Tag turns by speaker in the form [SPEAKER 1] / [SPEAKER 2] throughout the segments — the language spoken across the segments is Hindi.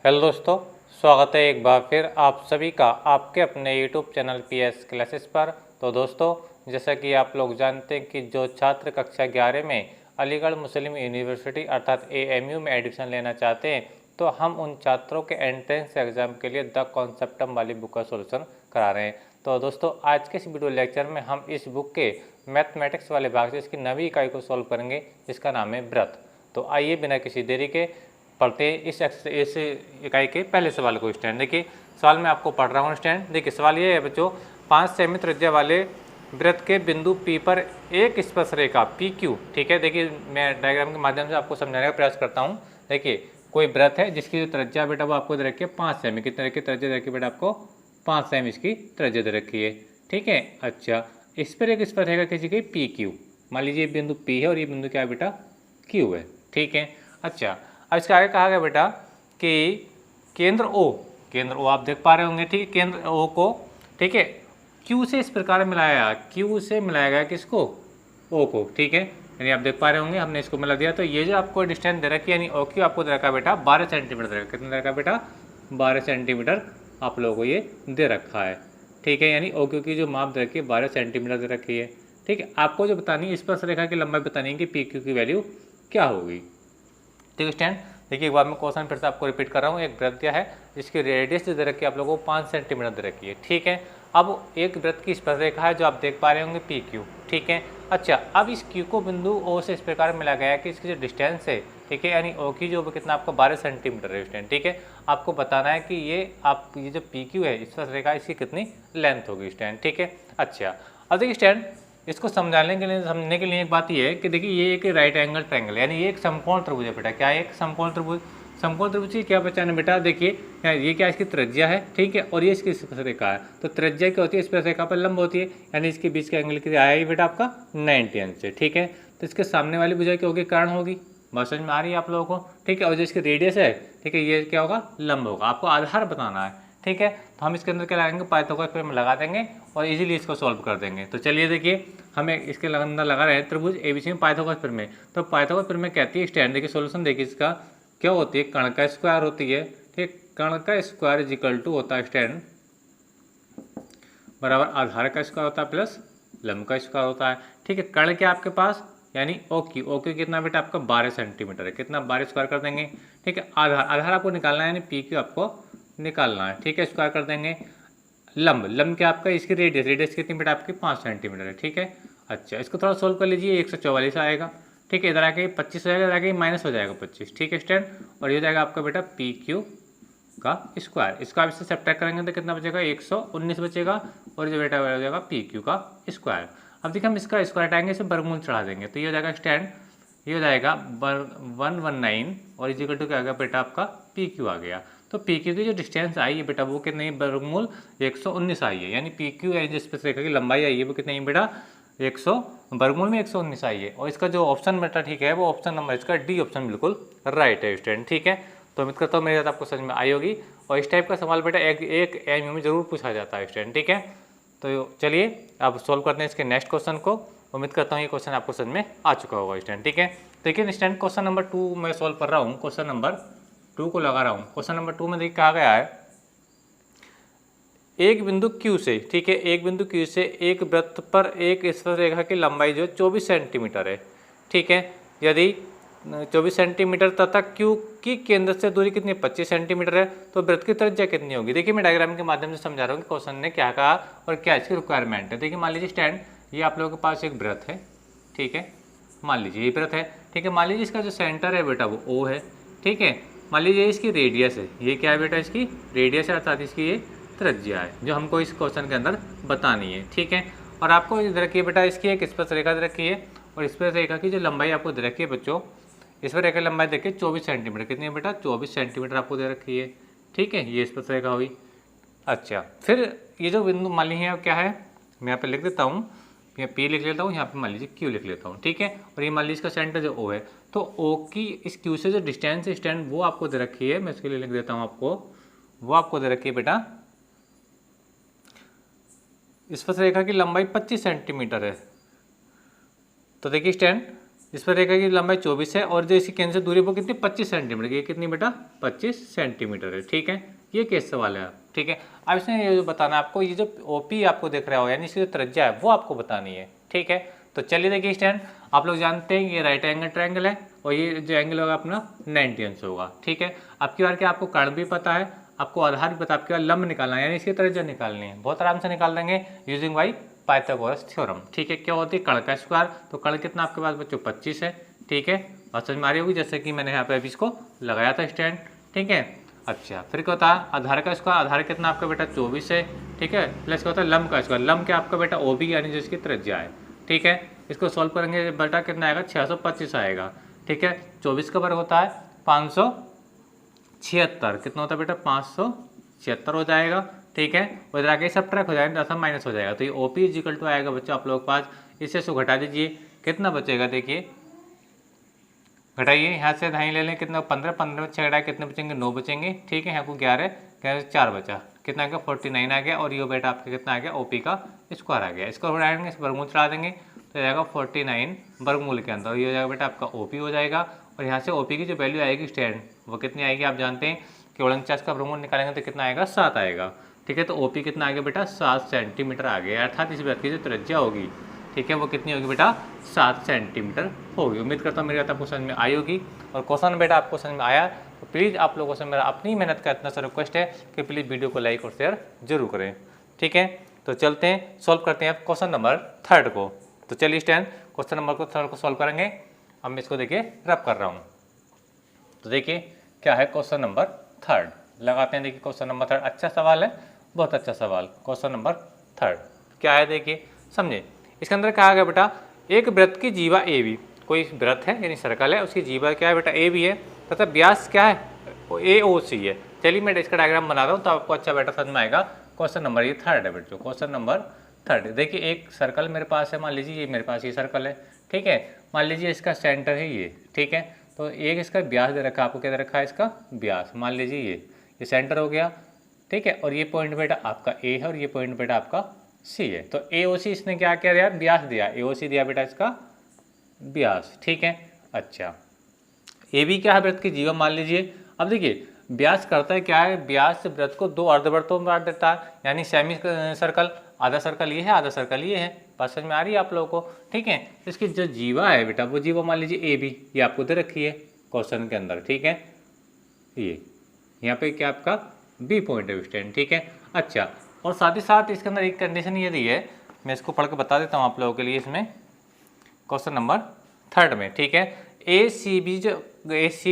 [SPEAKER 1] हेलो दोस्तों, स्वागत है एक बार फिर आप सभी का आपके अपने यूट्यूब चैनल पीएस क्लासेस पर। तो दोस्तों, जैसा कि आप लोग जानते हैं कि जो छात्र कक्षा 11 में अलीगढ़ मुस्लिम यूनिवर्सिटी अर्थात एएमयू में एडमिशन लेना चाहते हैं, तो हम उन छात्रों के एंट्रेंस एग्जाम के लिए द कॉन्सेप्टम वाली बुक का सोल्यूशन करा रहे हैं। तो दोस्तों, आज के इस वीडियो लेक्चर में हम इस बुक के मैथमेटिक्स वाले भाग से इसकी नवी इकाई को सॉल्व करेंगे, जिसका नाम है व्रत। तो आइए बिना किसी देरी के पढ़ते हैं इस इकाई के पहले सवाल को। स्टैंड देखिए, सवाल मैं आपको पढ़ रहा हूँ। स्टैंड देखिए, सवाल ये है बच्चों, 5 सेमी त्रिज्या वाले वृत्त के बिंदु P पर एक स्पर्श रेखा PQ, ठीक है। देखिए, मैं डायग्राम के माध्यम से आपको समझाने का प्रयास करता हूँ। देखिए, कोई वृत्त है जिसकी जो त्रिज्या बेटा वो आपको दे रखी है 5 सेमी। कितने रखी त्रिज्या दे रखी बेटा आपको? 5 सेमी इसकी त्रिज्या दे रखी है, ठीक है। अच्छा, इस पर एक स्पर्श रेखा किसी की PQ, मान लीजिए बिंदु P है और ये बिंदु क्या है बेटा? Q है, ठीक है। अच्छा, अब इसके आगे कहा गया बेटा कि केंद्र O आप देख पा रहे होंगे, ठीक है। केंद्र O को, ठीक है, Q से इस प्रकार मिलाया, Q से मिलाया गया किसको? O को, ठीक है। यानी आप देख पा रहे होंगे हमने इसको मिला दिया। तो ये जो आपको डिस्टेंस दे रखी है यानी OQ आपको दे रखा है बेटा 12 सेंटीमीटर दे रखा है। कितना दे रखा है बेटा? 12 सेंटीमीटर आप लोगों को ये दे रखा है, ठीक है। यानी OQ की जो माप दे रखी है 12 सेंटीमीटर दे रखी है, ठीक है। आपको जो बतानी है स्पर्श रेखा की लंबाई बतानी है कि PQ की वैल्यू क्या होगी, ठीक है। स्टैंड देखिए, एक बार मैं क्वेश्चन फिर से आपको रिपीट कर रहा हूँ। एक वृत्त है जिसकी रेडियस दे रखी है आप लोगों को 5 सेंटीमीटर दे रखी है, ठीक है। अब एक वृत्त की स्पर्श रेखा है जो आप देख पा रहे होंगे PQ, ठीक है। अच्छा, अब इस Q को बिंदु O से इस प्रकार मिला गया है कि इसकी जो डिस्टेंस है, ठीक है, यानी O की जो कितना आपका 12 सेंटीमीटर है स्टैंड, ठीक है। आपको बताना है कि ये जो PQ है स्पर्श रेखा इसकी कितनी लेंथ होगी स्टैंड, ठीक है। अच्छा, अब देखिए स्टैंड, इसको समझने के लिए एक बात ये है कि देखिए ये एक राइट एंगल ट्रायंगल यानी ये एक समकोण त्रिभुज है बेटा। क्या है? एक समकोण त्रिभुज। समकोण त्रिभुज की क्या पहचान है बेटा? देखिए, ये क्या इसकी त्रिज्या है, ठीक है, और ये इसकी स्पर्श रेखा है। तो त्रिज्या क्या होती है? स्पर्श रेखा पर लंब होती है, यानी इसके बीच के एंगल की आया बेटा आपका 90 अंश से, ठीक है। तो इसके सामने वाली भुजा क्या होगी? कर्ण होगी। बात समझ में आ रही है आप लोगों को, ठीक है। और जो इसकी रेडियस है, ठीक है, ये क्या होगा? लंब होगा। आपको आधार बताना है, ठीक है। तो हम इसके अंदर क्या लगाएंगे? पाइथागोरस थ्योरम लगा देंगे और इजीली इसको सॉल्व कर देंगे। तो चलिए देखिए, हमें इसके अंदर लगा रहे हैं त्रिभुज एबीसी में पाइथागोरस प्रमेय। तो पाइथागोरस प्रमेय कहती है स्टैंड, देखिए सोल्यूशन देखिए इसका क्या होती है? कर्ण का स्क्वायर होती है, ठीक। कर्ण का स्क्वायर इज इक्वल टू होता है स्टैंड बराबर आधार का स्क्वायर होता है प्लस लंब का स्क्वायर होता है, ठीक है। कर्ण क्या आपके पास? यानी OQ कितना बेटा आपका? 12 सेंटीमीटर है। कितना? 12 स्क्वायर कर देंगे, ठीक है। आधार आपको निकालना है यानी PQ आपको निकालना है, ठीक है। स्क्वायर कर देंगे। लंब क्या आपका? इसकी रेडियस कितनी बेटा आपकी? 5 सेंटीमीटर है, ठीक है। अच्छा, इसको थोड़ा सोल्व कर लीजिए, 144 आएगा, ठीक है। इधर आके 25 हो जाएगा, इधर आके माइनस हो जाएगा 25, ठीक है स्टैंड। और ये हो जाएगा आपका बेटा PQ का स्क्वायर। इसका इससे सब्ट्रैक्ट करेंगे तो कितना बचेगा? 119 बचेगा। और ये बेटा हो जाएगा PQ का स्क्वायर। अब देखिए, हम इसका स्क्वायर हटाएंगे, इसे वर्गमूल चढ़ा देंगे, तो ये हो जाएगा स्टैंड, ये हो जाएगा 119 और इजिकल टू क्या आ गया बेटा आपका? PQ आ गया। तो PQ की जो डिस्टेंस आई है बेटा वो कितनी? वर्गमूल 119 आई है। यानी PQ यानी जिस स्पर्श रेखा की लंबाई आई है वो कितनी है बेटा? 100 वर्गमूल में 119 आई है। और इसका जो ऑप्शन बेटा, ठीक है, वो ऑप्शन नंबर इसका D ऑप्शन बिल्कुल राइट है स्टूडेंट, ठीक है। तो उम्मीद करता हूँ मेरी बात आपको समझ में आई होगी। और इस टाइप का सवाल बेटा एक एमयू में जरूर पूछा जाता है स्टूडेंट, ठीक है। तो चलिए अब सॉल्व करते हैं इसके नेक्स्ट क्वेश्चन को। उम्मीद करता हूँ ये क्वेश्चन आपको समझ में आ चुका होगा स्टूडेंट, ठीक है। देखिए स्टूडेंट, क्वेश्चन नंबर 2 मैं सॉल्व कर रहा हूँ। क्वेश्चन नंबर 2 को लगा रहा हूँ। क्वेश्चन नंबर 2 में देखिए कहा गया है एक बिंदु Q से, ठीक है, एक बिंदु Q से एक वृत्त पर एक स्पर्श रेखा की लंबाई जो 24 सेंटीमीटर है, ठीक है। यदि 24 सेंटीमीटर तथा Q की केंद्र से दूरी कितनी? 25 सेंटीमीटर है, तो वृत्त की त्रिज्या कितनी होगी? देखिए, मैं डायग्राम के माध्यम से समझा रहा हूँ कि क्वेश्चन ने क्या कहा और क्या इसकी रिक्वायरमेंट है। देखिए, मान लीजिए स्टैंड, ये आप लोगों के पास एक वृत्त है, ठीक है। मान लीजिए ये वृत्त है, ठीक है। मान लीजिए इसका जो सेंटर है बेटा वो O है, ठीक है। मान लीजिए इसकी रेडियस है, ये क्या है बेटा? इसकी रेडियस है, अर्थात इसकी ये त्रिज्या है जो हमको इस क्वेश्चन के अंदर बतानी है, ठीक है। और आपको इधर रखिए बेटा, इसकी एक स्पर्श रेखा दे रखी है और स्पर्श रेखा की जो लंबाई आपको दे रखी है बच्चों, स्पर्श रेखा की लंबाई देखिए 24 सेंटीमीटर। कितनी है बेटा? 24 सेंटीमीटर आपको दे रखी है, ठीक है। ये स्पर्श रेखा हुई। अच्छा, फिर ये जो बिंदु मान लीजिए क्या है, मैं यहाँ पे लिख देता हूँ, यहाँ P लिख लेता हूँ, यहाँ पे मान लीजिए Q लिख लेता हूँ, ठीक है। और ये मान लीजिए इसका सेंटर जो O है, तो O की इस Q से जो डिस्टेंस स्टैंड वो आपको दे रखी है, मैं इसके लिए लिख देता हूँ आपको, वो आपको दे रखी है बेटा, स्पर्श रेखा की लंबाई 25 सेंटीमीटर है। तो देखिए स्टैंड, इस पर रेखा की लंबाई 24 है और जो इसकी केंद्र से दूरी वो कितनी 25 सेंटीमीटर, ये कितनी बेटा 25 सेंटीमीटर है। ठीक है, ये केस सवाल है। ठीक है, अब इसमें ये जो बताना है आपको, ये जो ओपी आपको दिख रहा हो यानी इसकी जो त्रिज्या है वो आपको बतानी है। ठीक है, तो चलिए देखिए स्टैंड, आप लोग जानते हैं ये राइट एंगल ट्रायंगल है और ये जो एंगल होगा अपना 90 अंश होगा। ठीक है, आपकी बार क्या आपको कर्ण भी पता है, आपको आधार भी पता है, आपके बाद लंब निकालना है यानी इसकी त्रिज्या निकालनी है, बहुत आराम से निकाल देंगे यूजिंग बाई पाइथागोरस थ्योरम। ठीक है, क्या होती है कर्ण का स्क्वायर, तो कर्ण कितना आपके पास बच्चों 25 है। ठीक है, और समझ में आ रही होगी जैसे कि मैंने यहाँ पे अभी इसको लगाया था स्टैंड। ठीक है, अच्छा फिर क्या होता है आधार का स्क्वायर, आधार कितना आपका बेटा 24 है। ठीक है, प्लस क्या होता है लंब का स्क्वायर, लंब क्या आपका बेटा ओ बी यानी जिसकी त्रिज्या है। ठीक है, इसको सॉल्व करेंगे बेटा कितना आएगा 625 आएगा। ठीक है, 24 का वर्ग होता है 576, कितना होता है बेटा 576 हो जाएगा। ठीक है, उधर आगे सब ट्रैक हो जाएगा, दशम माइनस हो जाएगा, तो ये ओपी इजिकल टू आएगा बच्चों आप लोग पास, इससे इसको घटा दीजिए कितना बचेगा, देखिए घटाइए, यहाँ से ढाई ले लें कितना 15, 15 में 6 घटाए कितने बचेंगे 9 बचेंगे। ठीक है, यहाँ को 11, 11 से 4 बचा, कितना आ गया 49 आ गया, और ये बेटा आपका कितना आ गया ओपी का स्क्वायर आ गया। इसको घटाएंगे, इस वर्गमूल चढ़ा देंगे तो जाएगा 49 वर्गमूल के अंदर, ये हो जाएगा बेटा आपका ओपी हो जाएगा। और यहाँ से ओपी की जो वैल्यू आएगी स्टैंड वो कितनी आएगी आप जानते हैं कि 49 का वर्गमूल निकालेंगे तो कितना आएगा 7 आएगा। ठीक है, तो ओपी कितना आ गया बेटा 7 सेंटीमीटर आ गया, अर्थात इस वृत्त की जो त्रिज्या होगी ठीक है वो कितनी होगी बेटा 7 सेंटीमीटर होगी। उम्मीद करता हूँ मेरी बात आपको समझ में आई होगी, और क्वेश्चन बेटा आपको समझ में आया तो प्लीज़ आप लोगों से मेरा अपनी मेहनत का इतना सा रिक्वेस्ट है कि प्लीज़ वीडियो को लाइक और शेयर जरूर करें। ठीक है, तो चलते हैं सॉल्व करते हैं क्वेश्चन नंबर 3 को। तो चलिए स्टैंड क्वेश्चन नंबर 3 को सॉल्व करेंगे। अब मैं इसको देखिए रब कर रहा हूँ, तो देखिए क्या है क्वेश्चन नंबर 3 लगाते हैं। देखिए क्वेश्चन नंबर 3 अच्छा सवाल है, बहुत अच्छा सवाल। क्वेश्चन नंबर 3 क्या है देखिए समझे, इसके अंदर कहा गया बेटा एक वृत्त की जीवा ए बी, कोई वृत्त है यानी सर्कल है, उसकी जीवा क्या है बेटा ए बी है तथा व्यास क्या है ए ओ सी है। चलिए मैं इसका डायग्राम बना रहा हूँ तो आपको अच्छा बेटा समझ में आएगा। क्वेश्चन नंबर ये 3 है बेटा, क्वेश्चन नंबर 3 देखिए एक सर्कल मेरे पास है, मान लीजिए ये मेरे पास ये सर्कल है। ठीक है, मान लीजिए इसका सेंटर है ये। ठीक है, तो एक इसका व्यास दे रखा है, आपको क्या दे रखा है इसका व्यास, मान लीजिए ये सेंटर हो गया। ठीक है, और ये पॉइंट बेटा आपका ए है और ये पॉइंट बेटा आपका सी है। तो ए ओ सी इसने क्या दिया व्यास दिया, ए ओ सी दिया बेटा इसका व्यास। ठीक है, अच्छा ए बी क्या है वृत्त की जीवा मान लीजिए। अब देखिए व्यास करता है क्या है, व्यास वृत्त को 2 अर्धवृत्तों में बांट देता है, यानी सेमी सर्कल, आधा सर्कल ये है आधा सर्कल ये है। बात समझ में आ रही है आप लोगों को। ठीक है, इसकी जो जीवा है बेटा वो जीवा मान लीजिए ए बी, ये आपको दे रखी है क्वेश्चन के अंदर। ठीक है, ये यहाँ पे क्या आपका बी पॉइंट है स्टैंड। ठीक है, अच्छा और साथ ही साथ इसके अंदर एक कंडीशन ये दी है, मैं इसको पढ़ के बता देता हूँ आप लोगों के लिए इसमें क्वेश्चन नंबर 3 में। ठीक है, ए सी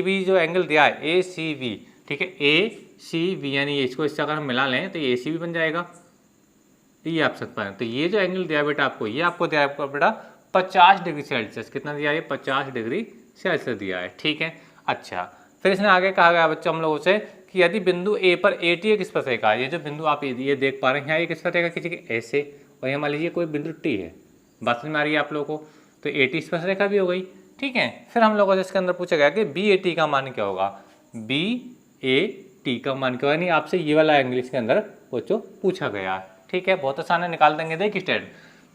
[SPEAKER 1] बी जो एंगल दिया है ए सी बी, ठीक है ए सी बी यानी इसको इससे अगर हम मिला लें तो ये ए सी बी बन जाएगा, ये आप सकते हैं। तो ये जो एंगल दिया बेटा आपको, ये आपको दिया है बेटा 50 डिग्री सेल्सियस, कितना दिया है 50 डिग्री सेल्सियस दिया है। ठीक है, अच्छा फिर इसने आगे कहा गया बच्चों हम लोगों से कि यदि बिंदु ए पर 80 एक स्पर्शरेखा, ये जो बिंदु आप ये देख पा रहे हैं यहाँ एक स्पर्शरेखा खींची ऐसे, और यहाँ मान लीजिए कोई बिंदु टी है, बात समझ में आ रही है आप लोगों को, तो 80 स्पर्शरेखा भी हो गई। ठीक है, फिर हम लोगों से इसके अंदर पूछा गया कि बी ए टी का मान क्या होगा, बी ए टी का मान क्या होगा, यानी आपसे ये वाला एंगल इसके अंदर पूछा गया। ठीक है, बहुत आसान है, निकाल देंगे। देखिए स्टैंड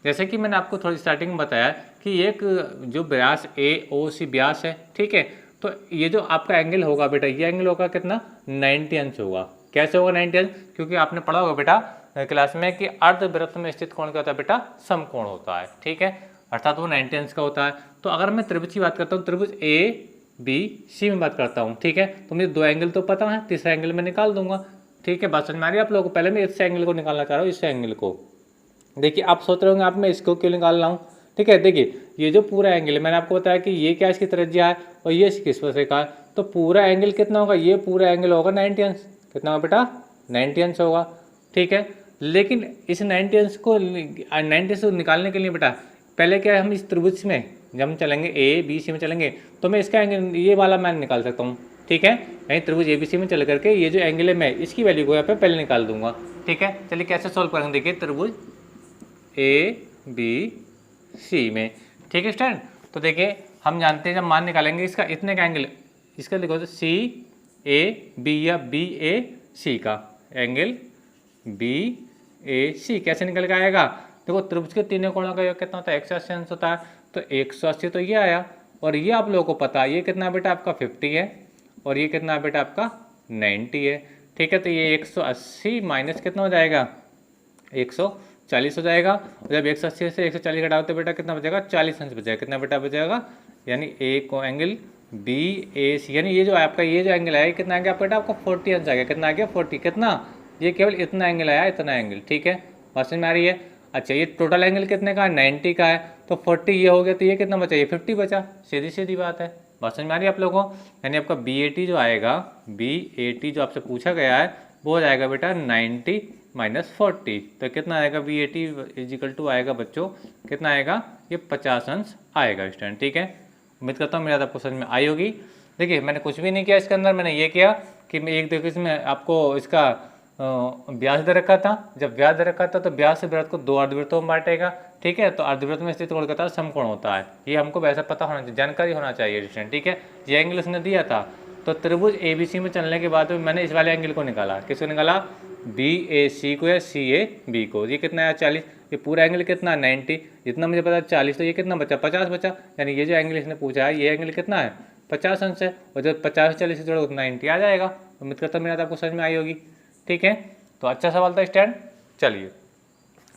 [SPEAKER 1] जैसे कि मैंने आपको थोड़ी स्टार्टिंग में बताया कि एक जो व्यास ए ओ सी व्यास है। ठीक है, तो ये जो आपका एंगल होगा बेटा, ये एंगल होगा कितना 90 अंश होगा। कैसे होगा 90 अंश, क्योंकि आपने पढ़ा होगा बेटा क्लास में कि अर्धवृत्त में स्थित कोण क्या होता है बेटा समकोण होता है। ठीक है, अर्थात वो 90 अंश का होता है। तो अगर मैं त्रिभुज की बात करता हूँ, त्रिभुज ए बी सी में बात करता हूँ। ठीक है, तो मुझे 2 एंगल तो पता है, तीसरा एंगल मैं निकाल दूंगा। ठीक है, बात समझ में आ रही है आप लोगों को। पहले मैं इस एंगल को निकालना चाह रहा हूँ, इस एंगल को। देखिए आप सोच रहे होंगे आप मैं इसको क्यों निकाल रहा हूँ। ठीक है, देखिए ये जो पूरा एंगल है, मैंने आपको बताया कि ये क्या इसकी त्रिज्या है और ये इसकी स्पर्शरेखा है, तो पूरा एंगल कितना होगा, ये पूरा एंगल होगा 90 अंश। कितना होगा बेटा 90 अंश होगा। ठीक है, लेकिन इस 90 अंश को 90 अंश को निकालने के लिए बेटा पहले क्या है, हम इस त्रिभुज में जब हम चलेंगे ए बी सी में चलेंगे तो मैं इसका एंगल ये वाला मैं निकाल सकता हूँ। ठीक है, यहीं त्रिभुज ए बी सी में चल करके ये जो एंगल है मैं इसकी वैल्यू को यहाँ पे पहले निकाल दूंगा। ठीक है, चलिए कैसे सॉल्व करेंगे, देखिए त्रिभुज ए बी सी में। ठीक है स्टैंड, तो देखिए हम जानते हैं जब मान निकालेंगे इसका इतने का एंगल, इसका लिखो तो सी ए बी या बी ए सी का एंगल बी ए सी कैसे निकल के आएगा। देखो त्रिभुज के तीनों कोणों का योग कितना होता है 180 अंश होता है, तो 180 तो ये आया और ये आप लोगों को पता है ये कितना बेटा आपका 50 है और ये कितना बेटा आपका 90 है। ठीक है, तो ये 180 माइनस कितना हो जाएगा 140 हो जाएगा। और जब 180 से 140 घटाओ तो बेटा कितना बचेगा 40 अंश बचेगा। कितना बेटा बचेगा, यानी ए को एंगल बी ए सी, यानी ये जो आपका ये जो एंगल है कितना आ गया बेटा आपका 40 अंश आ गया। कितना आ गया 40, कितना, ये केवल इतना एंगल आया, इतना एंगल। ठीक है, बात समझ में आ रही है। अच्छा, ये टोटल एंगल कितने का है 90 का है, तो 40 ये हो गया, तो ये कितना बचा, ये 50 बचा। सीधी सीधी बात है, बात समझ में आ रही है आप लोगों को। यानी आपका बी ए टी जो आएगा, बी ए टी जो आपसे पूछा गया है वो हो जाएगा बेटा 90 माइनस 40, तो कितना आएगा B A T is equal to आएगा बच्चों, कितना आएगा, ये 50 अंश आएगा स्टूडेंट। ठीक है, उम्मीद करता हूँ मेरा आपको समझ में आई होगी। देखिए मैंने कुछ भी नहीं किया इसके अंदर, मैंने ये किया कि मैं एक देखो इसमें आपको इसका व्यास दे रखा था। जब व्यास दे रखा था तो व्यास से वृत्त को 2 अर्धवृत्तों में बांटेगा। ठीक है, तो अर्धवृत्त में स्थित कोण का समकोण होता है, ये हमको वैसा पता होना चाहिए, जानकारी होना चाहिए स्टूडेंट। ठीक है, ये एंगल उसने दिया था, तो त्रिभुज ए बी सी में चलने के बाद मैंने इस वाले एंगल को निकाला। किसको निकाला, बी ए सी को या सी ए बी को। ये कितना है 40, ये पूरा एंगल कितना 90, जितना मुझे पता 40, तो ये कितना बचा 50 बचा। यानी ये जो एंगल इसने पूछा है ये एंगल कितना है 50 अंश है, और जब 50 40 से जोड़ो 90 आ जाएगा। उम्मीद करता हूँ मेरा आपको समझ में आई होगी। ठीक है, तो अच्छा सवाल था स्टैंड। चलिए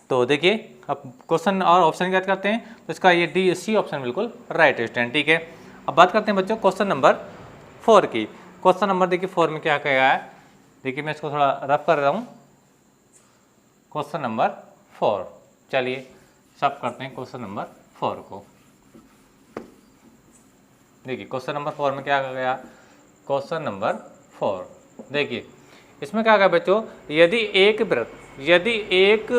[SPEAKER 1] तो देखिए अब क्वेश्चन और ऑप्शन याद करते हैं, तो इसका ये डी सी ऑप्शन बिल्कुल राइट है स्टैंड। ठीक है, अब बात करते हैं बच्चों क्वेश्चन नंबर 4 की। क्वेश्चन नंबर देखिए 4 में क्या कहा है, देखिए मैं इसको थोड़ा रफ कर रहा हूँ। क्वेश्चन नंबर 4, चलिए सब करते हैं क्वेश्चन नंबर 4 को। देखिए क्वेश्चन नंबर 4 में क्या कहा गया, क्वेश्चन नंबर 4 देखिए इसमें क्या कहा बच्चों, यदि एक वृत्त, यदि एक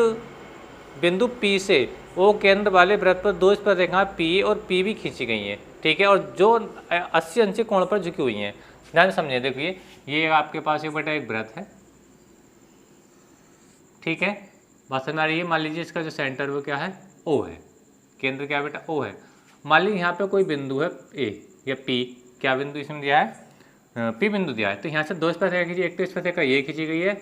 [SPEAKER 1] बिंदु P से O केंद्र वाले वृत्त पर 2 स्पर्शरेखाएं P और P भी खींची गई हैं। ठीक है, और जो 80 अंश कोण पर झुकी हुई हैं। ध्यान समझिए, देखिए ये आपके पास ये बेटा एक वृत्त है। ठीक है, बात समझ में आ रही है। मान लीजिए इसका जो सेंटर वो क्या है O है, केंद्र क्या है बेटा O है। मान लीजिए यहाँ पे कोई बिंदु है A या P, क्या बिंदु इसमें दिया है P बिंदु दिया है। तो यहाँ से 2 स्पर्शरेखा खींची, एक तो स्पर्शरेखा ये खींची गई है।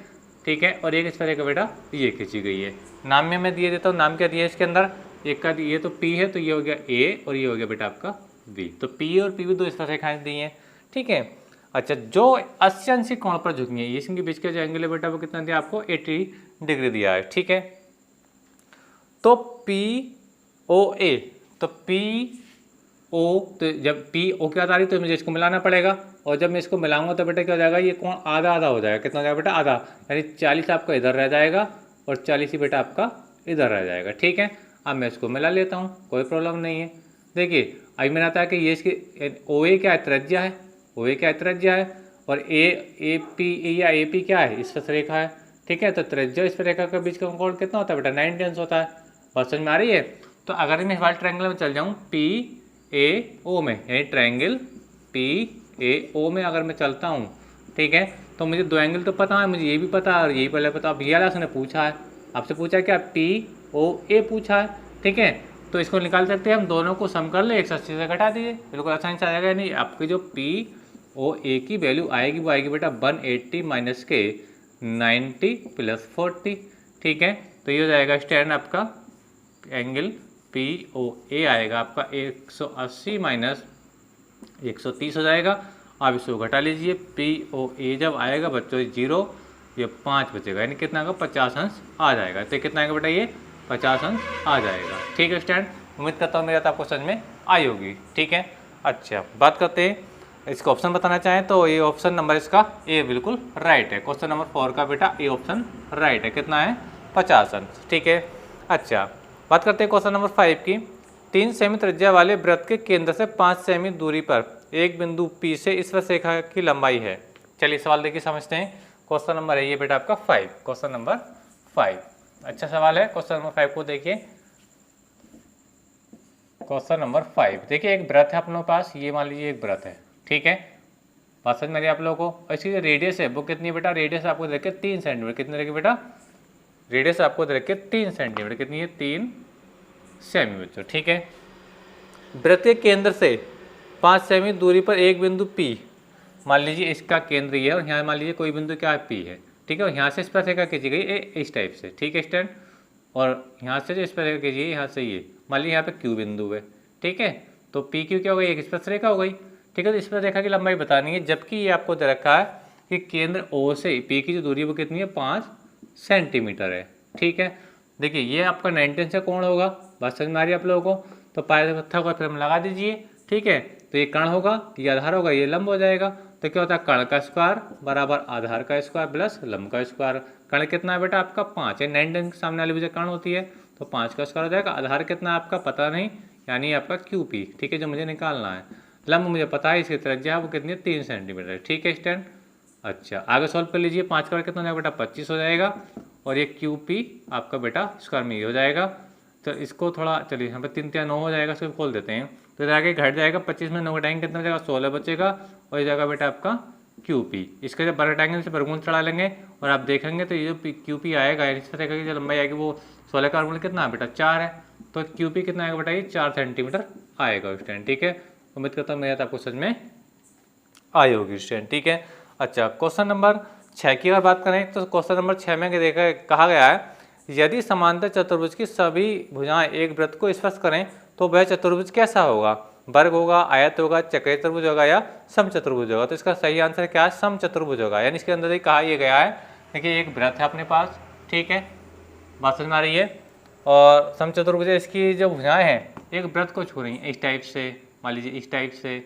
[SPEAKER 1] ठीक है, और एक स्पर्शरेखा बेटा ये खींची गई है। नाम में मैं दिए देता हूँ, नाम क्या दिया है इसके अंदर, एक का ये तो P है, तो ये हो गया A और ये हो गया बेटा आपका B। तो P और P भी 2 स्पर्शरेखाएं दी हैं। ठीक है, अच्छा जो 80 अंश कोण पर झुकी है, इसके बीच का जो एंगल है बेटा वो कितना दिया आपको 80 डिग्री दिया है। ठीक है, तो पी ओ ए, तो पी ओ, तो जब पी ओ क्या आ रही तो मुझे इसको मिलाना पड़ेगा, और जब मैं इसको मिलाऊंगा तो बेटा क्या हो जाएगा, ये कोण आधा आधा हो जाएगा। कितना हो जाएगा बेटा आधा, यानी 40 आपका इधर रह जाएगा और 40 ही बेटा आपका इधर रह जाएगा। ठीक है, अब मैं इसको मिला लेता हूँ, कोई प्रॉब्लम नहीं है। देखिए अभी मैंने आता है कि ये इसकी ओ ए क्या है त्रिज्या है, ओ ए क्या है त्रिज्या है, और ए पी या ए पी क्या है स्पर्शरेखा है। ठीक है, तो त्रिज्या स्पर्शरेखा के बीच का कोण कितना होता है बेटा 90 अंश होता है। बात समझ में आ रही है। तो अगर मैं इस वाले ट्रायंगल में चल जाऊँ पी ए ओ में, यानी ट्रायंगल पी ए ओ में अगर मैं चलता हूँ, ठीक है, तो मुझे 2 एंगल तो पता है, मुझे ये भी पता है और यही पहले पता। अब ये वाला उसने पूछा है, आपसे पूछा है क्या पी ओ ए पूछा है। ठीक है, तो इसको निकाल सकते हैं हम, दोनों को सम कर ले 180 से घटा दीजिए, बिल्कुल आसानी से आ जाएगा। नहीं आपकी जो पी ओ ए की वैल्यू आएगी वो आएगी बेटा 180 माइनस के 90 प्लस 40। ठीक है, तो ये हो जाएगा स्टैंड आपका एंगल पी ओ ए आएगा आपका 180 माइनस 130 हो जाएगा। आप इसको घटा लीजिए, पी ओ ए जब आएगा बच्चों 0, ये 5 बचेगा, यानी कितना आएगा 50 अंश आ जाएगा। तो कितना आएगा बेटा ये 50 अंश आ जाएगा। ठीक है स्टैंड, उम्मीद करता हूँ मेरा तो आपको समझ में आई होगी। ठीक है, अच्छा बात करते हैं इसका ऑप्शन बताना चाहें तो ये ऑप्शन नंबर इसका ए बिल्कुल राइट है। क्वेश्चन नंबर 4 का बेटा ए ऑप्शन राइट है। कितना है 50 अंश। ठीक है, अच्छा बात करते हैं क्वेश्चन नंबर 5 की। 3 सेमी त्रिज्या वाले वृत्त के केंद्र से 5 सेमी दूरी पर एक बिंदु P से स्पर्शरेखा की लंबाई है। चलिए सवाल देखिए समझते हैं। क्वेश्चन नंबर है ये बेटा आपका 5, क्वेश्चन नंबर 5 अच्छा सवाल है। क्वेश्चन नंबर 5 को देखिए, क्वेश्चन नंबर 5 देखिए एक वृत्त है अपने पास, ये मान लीजिए एक वृत्त है। ठीक है, बात समझ में आ रही है आप लोगों को। और इसकी जो रेडियस है वो कितनी है बेटा, रेडियस आपको देख के 3 सेंटीमीटर। कितनी रखी बेटा, रेडियस आपको देख के 3 सेंटीमीटर। कितनी है 3 सेमी बच्चों। ठीक है, वृत्त के केंद्र से 5 सेमी दूरी पर एक बिंदु P, मान लीजिए इसका केंद्र ये है और यहाँ मान लीजिए कोई बिंदु क्या है P है। ठीक है, और यहाँ से स्पर्शरेखा खींची गई इस टाइप से। ठीक है स्टैंड, और यहाँ से जो स्पर्शरेखा खींची यहाँ से ये मान लीजिए यहाँ पे Q बिंदु है। ठीक है, तो पी क्यू क्या हो गई, एक स्पर्श रेखा हो गई। ठीक है, तो स्पर्श रेखा की लंबाई बतानी है, जबकि ये आपको दे रखा है कि केंद्र ओ से पी की जो दूरी है वो कितनी है, 5 सेंटीमीटर है। ठीक है, देखिए ये आपका 90 से कोण होगा, बात समझ में आ रही है आप लोगों को। तो पाइथागोरस लगा दीजिए। ठीक है, तो ये कर्ण होगा, ये आधार होगा, ये लंब हो जाएगा। तो क्या होता है, कर्ण का स्क्वायर बराबर आधार का स्क्वायर प्लस लंब का स्क्वायर। कर्ण कितना है बेटा आपका, 5 है, 90 के सामने वाली वजह कर्ण होती है, तो 5 का स्क्वायर हो जाएगा। आधार कितना है आपका पता नहीं, यानी आपका क्यू पी। ठीक है, जो मुझे निकालना है। लंब मुझे पता है, इसकी त्रिज्या वो कितनी है, 3 सेंटीमीटर। ठीक है स्टैंड। अच्छा, आगे सॉल्व कर लीजिए। 5 का कितना हो जाएगा बेटा, 25 हो जाएगा, और ये क्यू पी आपका बेटा स्क्वायर में ये हो जाएगा। तो इसको थोड़ा चलिए यहाँ पे 3 3 9 हो जाएगा, इसको खोल देते हैं। तो इधर आगे घट जाएगा, 25 में 9 घटाएंगे कितना हो जाएगा, 16 बचेगा, और ये जाएगा बेटा आपका क्यू पी। इसका जब बर घटाएंगे इसे वर्गमूल चढ़ा लेंगे, और आप देखेंगे तो ये जो क्यू पी आएगा, इस तरह की जो लंबाई आएगी वो 16 का वर्गमूल कितना है बेटा, 4 है। तो क्यू पी कितना आएगा बेटा, ये 4 सेंटीमीटर आएगा स्टैंड। ठीक है, उम्मीद करता हूँ मेरा आपको समझ में आई होगी स्टैंड। ठीक है, अच्छा क्वेश्चन नंबर 6 की अगर बात करें तो क्वेश्चन नंबर 6 में देखा कहा गया है, यदि समांतर चतुर्भुज की सभी भुजाएं एक वृत्त को स्पर्श करें तो वह चतुर्भुज कैसा होगा, वर्ग होगा, आयत होगा, चक्रीय चतुर्भुज होगा या समचतुर्भुज होगा। तो इसका सही आंसर क्या है, समचतुर्भुज होगा। यानी इसके अंदर ही कहा यह गया है, देखिए एक वृत्त है अपने पास, ठीक है, बात समझ में आ रही है, और समचतुर्भुज इसकी जो भुजाएं हैं एक वृत्त को छू रही हैं, इस टाइप से, मान लीजिए इस टाइप से,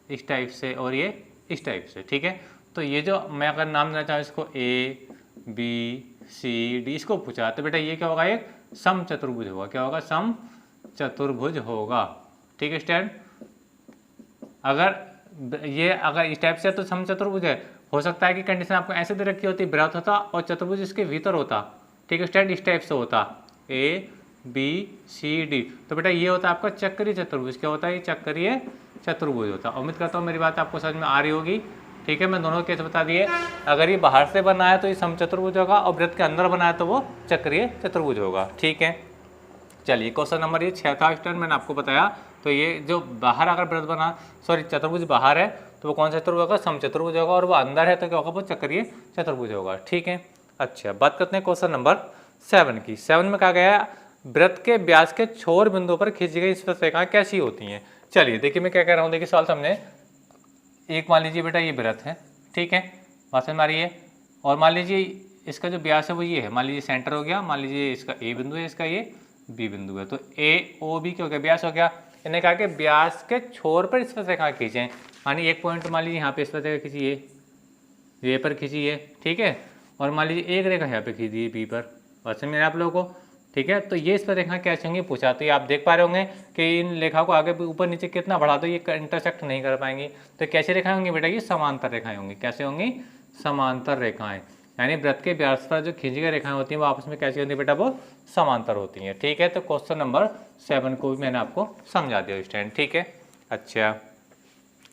[SPEAKER 1] इस टाइप से, और ये इस टाइप से। ठीक है, तो ये जो मैं अगर नाम देना चाहूँ इसको ए बी सी डी, इसको पूछा तो बेटा ये क्या होगा, एक समचतुर्भुज होगा। क्या होगा, समचतुर्भुज होगा। ठीक है स्टैंड, अगर ये अगर इस टाइप से तो समचतुर्भुज है। हो सकता है कि कंडीशन आपको ऐसे दे रखी होती, वृत्त होता और चतुर्भुज इसके भीतर होता। ठीक है स्टैंड, इस टाइप से होता ए बी सी डी, तो बेटा ये होता है आपका चक्रीय चतुर्भुज। क्या होता है, ये चक्रीय चतुर्भुज होता है। उम्मीद करता हूँ मेरी बात आपको समझ में आ रही होगी। ठीक है, मैं दोनों केस बता दिए, अगर ये बाहर से बना है तो ये समचतुर्भुज होगा, और वृत्त के अंदर बना है तो वो चक्रीय चतुर्भुज होगा। ठीक है, चलिए क्वेश्चन नंबर ये 6 था स्टैंड, मैंने आपको बताया। तो ये जो बाहर अगर वृत्त बना, सॉरी चतुर्भुज बाहर है तो वो कौन सा चतुर्भुज होगा, समचतुर्भुज होगा, और वो अंदर है तो क्या होगा, वो चक्रीय चतुर्भुज होगा। ठीक है, अच्छा बात करते हैं क्वेश्चन नंबर 7 की। 7 में कहा गया है, वृत्त के व्यास के छोर बिंदु पर खींची गई स्पर्श रेखाएं कैसी होती हैं। चलिए देखिए मैं क्या कह रहा हूँ, देखिए सवाल समझे। एक मान लीजिए बेटा ये वृत्त है, ठीक है, बात समझ में आ रही है, और मान लीजिए इसका जो व्यास है वो ये है, मान लीजिए सेंटर हो गया, मान लीजिए इसका ए बिंदु है, इसका ये बी बिंदु है, तो ए ओ बी क्या हो गया, व्यास हो गया। इन्हें कहा कि व्यास के छोर पर स्पर्श रेखा खींचें, मानिए एक पॉइंट मान लीजिए यहाँ पे स्पर्श रेखा खींचिए, ये पर खींचिए, ठीक है, और मान लीजिए एक रेखा यहाँ पे खींचिए बी पर, बात समझ में आप लोगों को। ठीक है, तो ये इस पर रेखा कैसे होंगी पूछा, तो ये आप देख पा रहे होंगे कि इन रेखा को आगे ऊपर नीचे कितना बढ़ा दो ये इंटरसेक्ट नहीं कर पाएंगी। तो कैसे रेखाएं होंगी बेटा, ये समांतर रेखाएं होंगी। कैसे होंगी, समांतर रेखाएं, यानी वृत्त के व्यास पर जो खींची गई रेखाएं होती हैं वो आपस में कैसी होती है बेटा, वो समांतर होती हैं। ठीक है, तो क्वेश्चन नंबर 7 को भी मैंने आपको समझा दिया स्टैंड। ठीक है, अच्छा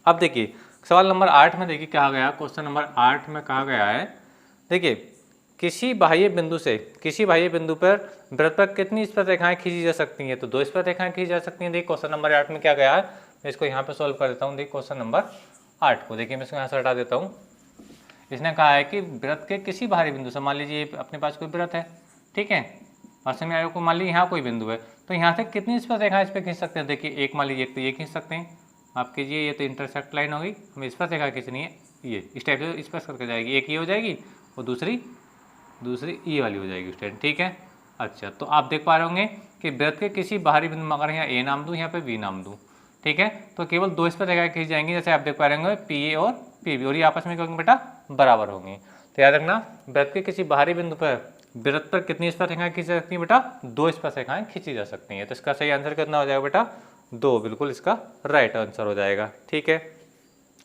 [SPEAKER 1] अब देखिए सवाल नंबर 8 में देखिए कहा गया, क्वेश्चन नंबर 8 में कहा गया है, देखिए किसी बाह्य बिंदु से किसी बाह्य बिंदु पर वृत्त पर कितनी स्पर्श रेखाएं खींची जा सकती हैं, तो 2 स्पर्श रेखाएं खींची जा सकती हैं। देखिए क्वेश्चन नंबर 8 में क्या गया है, मैं इसको यहाँ पे सॉल्व कर देता हूँ। देखिए क्वेश्चन नंबर 8 को देखिए मैं इसको यहाँ से हटा देता हूँ। इसने कहा है कि वृत्त के किसी बाहरी बिंदु से, मान लीजिए अपने पास कोई वृत्त है, ठीक है, वास्तव में को मान लीजिए यहाँ कोई बिंदु है, तो यहाँ से कितनी स्पर्श रेखाएं इस पर खींच सकते हैं। देखिए एक मान लीजिए, एक तो ये खींच सकते हैं, आप कीजिए, ये तो इंटरसेक्ट लाइन होगी, हमें स्पर्श रेखा खींचनी है, ये इस टाइप से स्पर्श करके जाएगी, एक ये हो जाएगी और दूसरी ई वाली हो जाएगी स्टैंड। ठीक है, अच्छा तो आप देख पा रहे होंगे कि वृत्त के किसी बाहरी बिंदु में अगर यहाँ ए नाम दूँ, यहाँ पे बी नाम दूँ, ठीक है, तो केवल 2 स्पर्श रेखाएं खींच जाएंगी, जैसे आप देख पा रहे होंगे पी ए और पी बी, और ये आपस में क्या होंगे बेटा, बराबर होंगी। तो याद रखना, वृत्त के किसी बाहरी बिंदु पर वृत्त पर कितनी स्पर्श रेखाएं खींची जा सकती हैं बेटा, 2 स्पर्श रेखाएं खींची जा सकती हैं। तो इसका सही आंसर कितना हो जाएगा बेटा, 2, बिल्कुल इसका राइट आंसर हो जाएगा। ठीक है,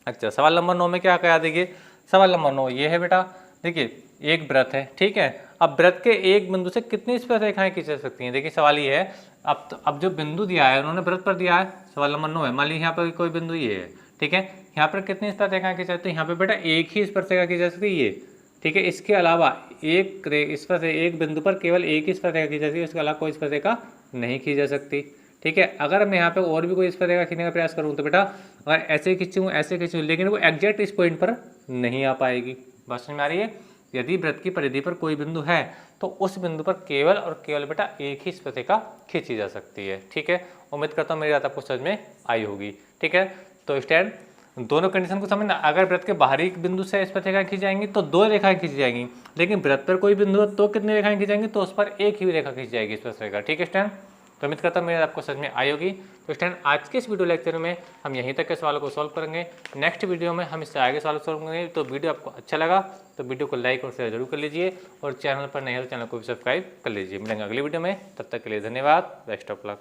[SPEAKER 1] अच्छा सवाल नंबर 9 में क्या कहा, देखिए सवाल नंबर 9 ये है बेटा, देखिए एक वृत्त है, ठीक है, अब वृत्त के एक बिंदु से कितनी स्पर्श रेखाएं खींची जा सकती हैं। देखिए सवाल ये है, अब जो बिंदु दिया है उन्होंने वृत्त पर दिया है, सवाल नंबर 9 है, मान लीजिए यहाँ पर कोई बिंदु ये है, ठीक है, यहाँ पर कितनी स्पर्श रेखाएं खींची जाती है, यहाँ पे बेटा एक ही स्पर्श रेखा खींची जा सकती है ये, ठीक है, इसके अलावा एक बिंदु पर केवल एक ही स्पर्श रेखा खींची जाती है, इसके अलावा कोई स्पर्श रेखा नहीं खींची जा सकती। ठीक है, अगर मैं यहाँ पे और भी कोई स्पर्श रेखा खींचने का प्रयास करूँ तो बेटा अगर ऐसे खींचूँ ऐसे खींचूँ, लेकिन वो एग्जैक्ट इस पॉइंट पर नहीं आ पाएगी। बात समझ में आ रही है, यदि वृत्त की परिधि पर कोई बिंदु है तो उस बिंदु पर केवल और केवल बेटा एक ही स्पर्शिका खींची जा सकती है। ठीक है, उम्मीद करता हूँ मेरी बात आपको समझ में आई होगी। ठीक है, तो स्टैंड दोनों कंडीशन को समझना। अगर वृत्त के बाहरी बिंदु से स्पर्शिकाएं खींची जाएंगी तो 2 रेखाएं खींची जाएंगी, लेकिन वृत्त पर कोई बिंदु है तो कितनी रेखाएं खींची जाएंगी, तो उस पर एक ही रेखा खींची जाएगी स्पर्शिका। ठीक है स्टैंड, तो उम्मीद करता हूँ मेरी आपको समझ में आई होगी। तो स्टैंड आज के इस वीडियो लेक्चर में हम यहीं तक के सवालों को सॉल्व करेंगे। नेक्स्ट वीडियो में हम इससे आगे सवाल सॉल्व करेंगे। तो वीडियो आपको अच्छा लगा तो वीडियो को लाइक और शेयर जरूर कर लीजिए, और चैनल पर नए हो तो चैनल को भी सब्सक्राइब कर लीजिए। मिलेंगे अगली वीडियो में, तब तक के लिए धन्यवाद। Best of luck.